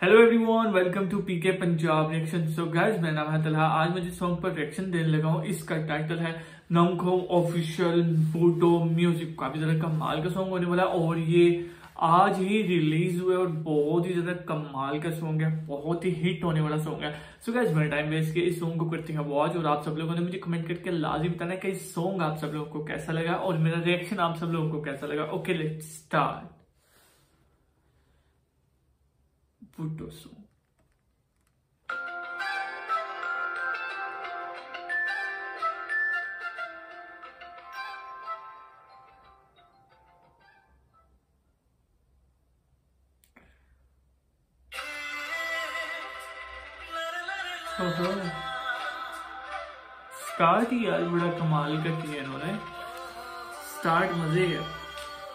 Hello everyone, welcome to PK Punjab reaction. So guys, मेरा नाम है तलहा। आज मैं जिस सॉन्ग पर रिएक्शन देने लगा हूँ इसका टाइटल है नमखो ऑफिशियल फोटो म्यूजिक। काफी ज्यादा कमाल का सॉन्ग होने वाला है और ये आज ही रिलीज हुआ है और बहुत ही ज्यादा कमाल का सॉन्ग है, बहुत ही हिट होने वाला सॉन्ग है। सो गाइस, मेरा टाइम वेस्ट किया, इस सॉन्ग को करते हैं वॉच और आप सब लोगों ने मुझे कमेंट करके लाजिम बताना है कि इस सॉन्ग आप सब लोगों को कैसा लगा और मेरा रिएक्शन आप सब लोगों को कैसा लगा। Okay, let's start photo song. Start ही यार बड़ा कमाल का किया इन्होंने। स्टार्ट मजे का,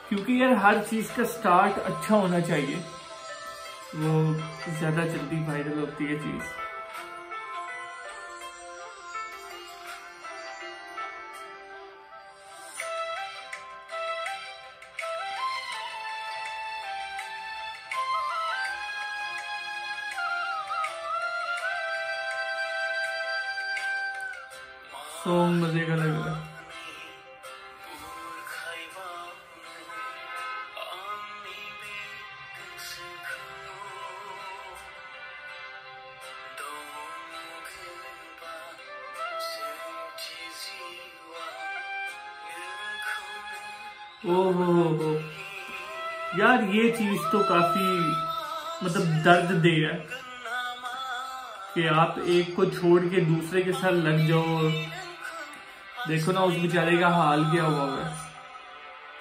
क्योंकि यार हर चीज का स्टार्ट अच्छा होना चाहिए, वो ज्यादा जल्दी वायरल होती है चीज। सॉन्ग मजे का लग रहा है। ओहो यार, ये चीज तो काफी मतलब दर्द दे है कि आप एक को छोड़ के दूसरे के साथ लग जाओ। देखो ना उस बेचारे का हाल क्या हुआ है।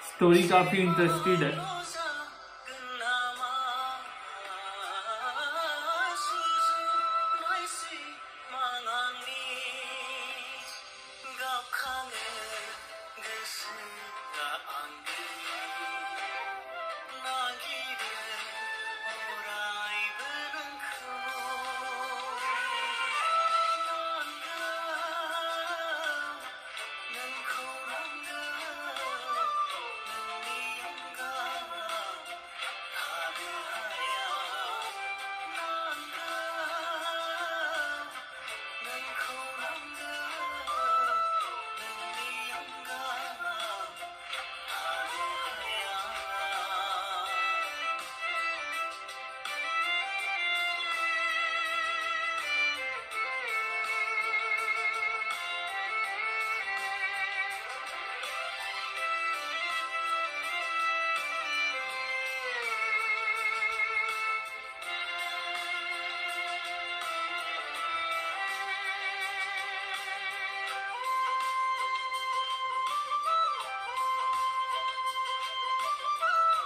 स्टोरी काफी इंटरेस्टेड है।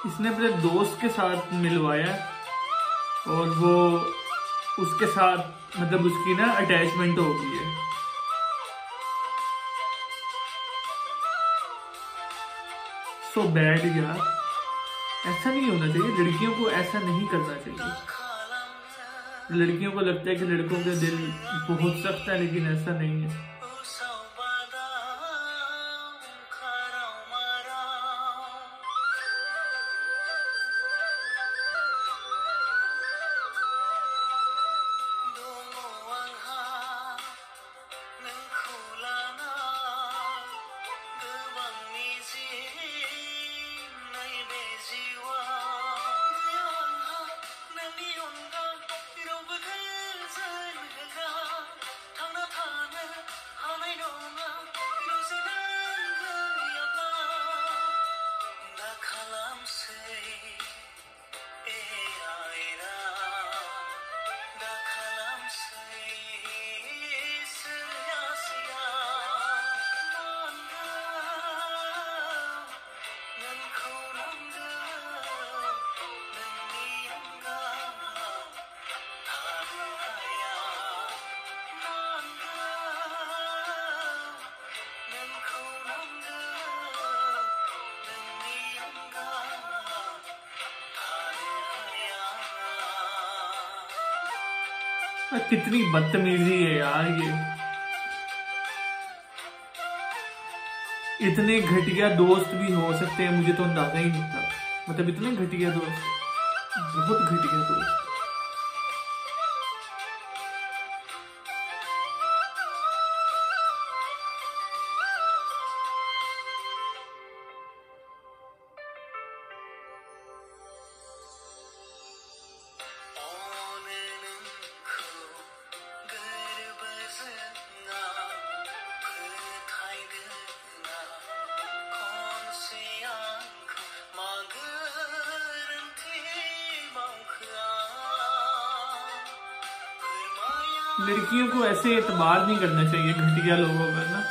इसने अपने दोस्त के साथ मिलवाया और वो उसके साथ मतलब उसकी ना अटैचमेंट हो गई है। सो बैड यार, ऐसा नहीं होना चाहिए। लड़कियों को ऐसा नहीं करना चाहिए। लड़कियों को लगता है कि लड़कों के दिल बहुत सख्त है, लेकिन ऐसा नहीं है। कितनी बदतमीजी है यार ये। इतने घटिया दोस्त भी हो सकते हैं, मुझे तो अंदाजा ही नहीं था। मतलब इतने घटिया दोस्त, बहुत घटिया दोस्त। लड़कियों को ऐसे एतबार नहीं करना चाहिए घटिया लोगों पर ना।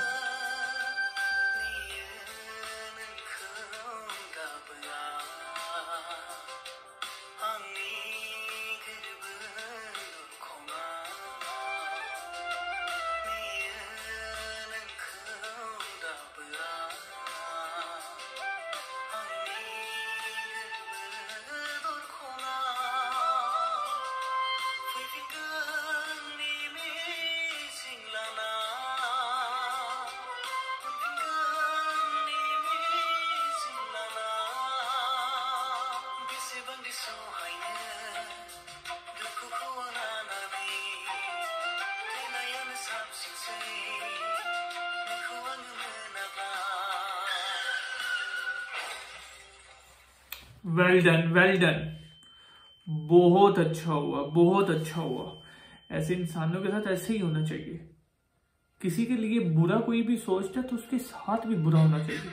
वेल डन, वेल डन, बहुत अच्छा हुआ, बहुत अच्छा हुआ। ऐसे इंसानों के साथ ऐसे ही होना चाहिए। किसी के लिए बुरा कोई भी सोचता है तो उसके साथ भी बुरा होना चाहिए।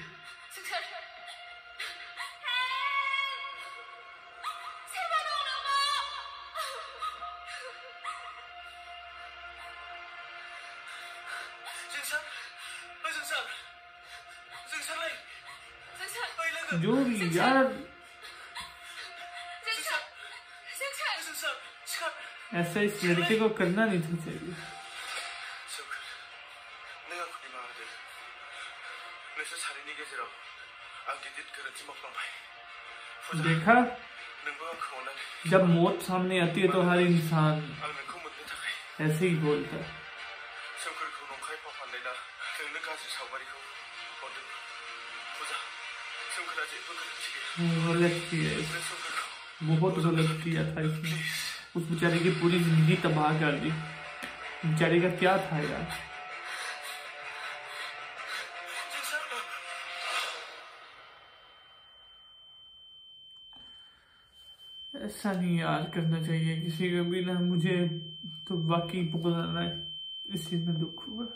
जो भी यार ऐसा इस लड़के को करना नहीं था चाहिए। देखा, जब मौत सामने आती है तो हर इंसान ऐसे ही बोलता है। गलत किया, बहुत गलत किया था इसने। उस बेचारे की पूरी जिंदगी तबाह कर दी। बेचारे का क्या था यार। ऐसा नहीं यार करना चाहिए किसी को भी ना। मुझे तो वाकई बहुत ज्यादा इस चीज में दुख हुआ।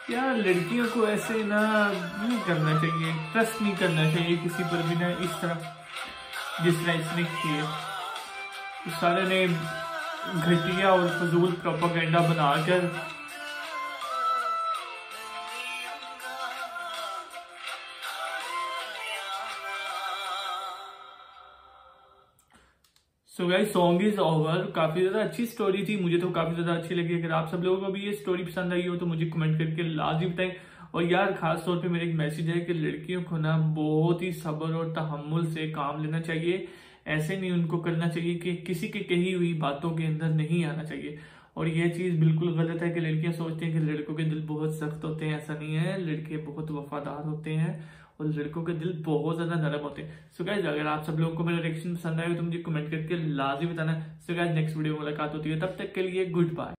यार लड़कियों को ऐसे ना नहीं करना चाहिए, ट्रस्ट नहीं करना चाहिए किसी पर भी ना, इस तरह जिस तरह इसने किए। तो सारे ने घटिया और फजूल प्रोपेगेंडा बनाकर so guys, song is over. काफी ज्यादा अच्छी स्टोरी थी, मुझे तो काफी ज्यादा अच्छी लगी। अगर आप सब लोगों को भी ये स्टोरी पसंद आई हो तो मुझे कमेंट करके लाजमी बताएं। और यार खास तौर पे मेरा एक मैसेज है कि लड़कियों को ना बहुत ही सब्र और तहम्मुल से काम लेना चाहिए। ऐसे नहीं उनको करना चाहिए कि किसी की कही हुई बातों के अंदर नहीं आना चाहिए। और यह चीज बिल्कुल गलत है कि लड़कियां सोचती हैं कि लड़कों के दिल बहुत सख्त होते हैं। ऐसा नहीं है, लड़के बहुत वफादार होते हैं और लड़कों के दिल बहुत ज्यादा नरम होते हैं। सो गाइस, अगर आप सब लोगों को मेरा रिएक्शन पसंद आया तो मुझे कमेंट करके लाजमी बताना। सो गाइस, नेक्स्ट वीडियो में मुलाकात होती है, तब तक के लिए गुड बाय।